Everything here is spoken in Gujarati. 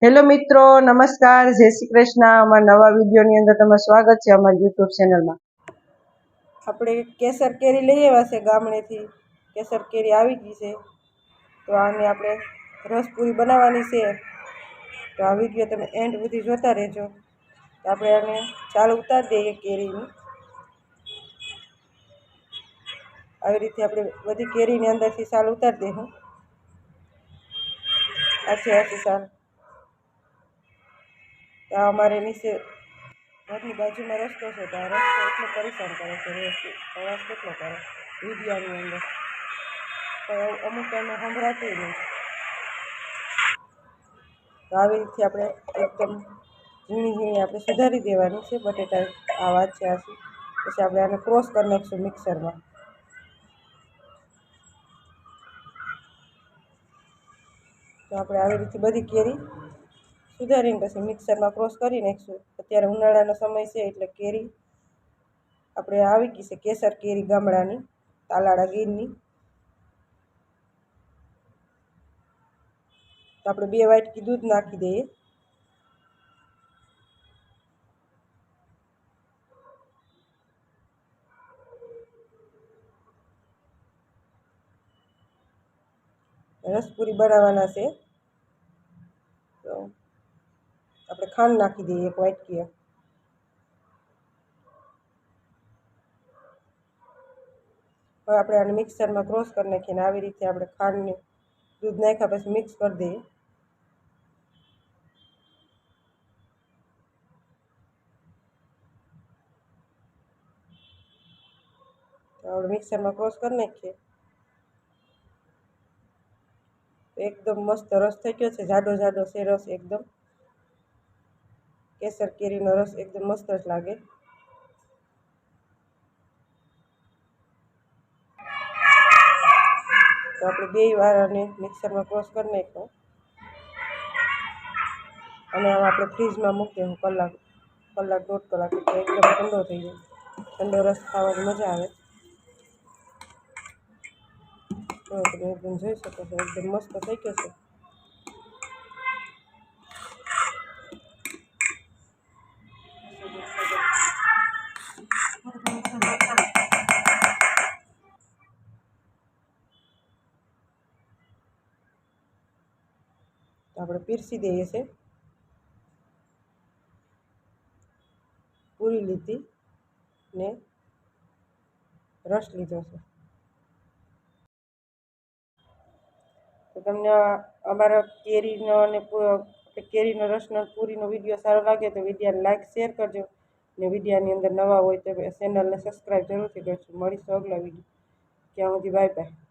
હેલો મિત્રો, નમસ્કાર, જય શ્રી કૃષ્ણ। અમારા નવા વિડીયોની અંદર તમારું સ્વાગત છે અમારી યુટ્યુબ ચેનલમાં। આપણે કેસર કેરી લઈ આવ્યા છે ગામડેથી। કેસર કેરી આવી ગઈ છે, તો આની આપણે રસપૂરી બનાવવાની છે। તો આ વિડીયો તમે એન્ડ સુધી જોતા રહેજો। તો આપણે આને ચાલ ઉતારી દઈએ કેરીની। આવી રીતે આપણે બધી કેરીની અંદરથી સાલ ઉતારી દઈશું। આછી સાલ આ અમારે નીચે ઘરની બાજુમાં રસ્તો છે, તો આ રસ્તો એટલો પરેશાન કરે છે, અવાજ કેટલો કરે વિડીયાની અંદર, તો અમુક ટાઈમે સંભળાતું નહીં। તો આવી રીતે આપણે એકદમ ઝીણી ઝીણી આપણે સુધારી દેવાની છે બટેટા। આ વાત છે આછી, પછી આપણે આને ક્રોસ કરી નાખીશું મિક્સરમાં। તો આપણે આવી રીતે બધી કેરી સુધારીને પછી મિક્સરમાં ક્રોસ કરી નાખીશું। અત્યારે ઉનાળાનો સમય છે એટલે કેરી આપણે આવી ગઈ છે કેસર કેરી ગામડાની, તાલાળા ગીરની। તો આપણે 2 વાટકી દૂધ નાખી દઈએ। રસપૂરી બનાવવાના છે, તો આપણે ખાંડ નાખી દઈએ 1 વાટકી। હવે આપણે આને મિક્સરમાં ક્રોસ કરી નાખીને આવી રીતે આપણે ખાંડને દૂધ નાખ્યા પછી મિક્સ કરી દઈએ। તો આપણે મિક્સરમાં ક્રોસ કરી નાખીએ, એકદમ મસ્ત રસ થઈ ગયો છે, જાડો જાડો છે રસ એકદમ। કેસર કેરીનો રસ એકદમ મસ્ત જ લાગે। તો આપણે 2 વાર આને મિક્સરમાં ક્રોસ કરી નાખ્યો, અને હવે આપણે ફ્રીજમાં મૂકી દઈશું કલાક 1.5 કલાક, એટલે એકદમ ઠંડો થઈ જાય। ઠંડો રસ ખાવાની મજા આવે। તો તમે એકદમ જોઈ શકો છો, એકદમ મસ્ત થઈ ગયો છે। તો આપણે પીરસી દઈએ છે, પૂરી લીધી ને રસ લીધો છે। તો તમને અમારા કેરીનો અને કેરીનો રસનો પૂરીનો વિડીયો સારો લાગે તો વિડીયોને લાઈક શેર કરજો, ને વિડીયોની અંદર નવા હોય તો ચેનલને સબસ્ક્રાઈબ જરૂરથી કરજો। મળીશું આગલા વિડીયો, ત્યાં સુધી બાય બાય।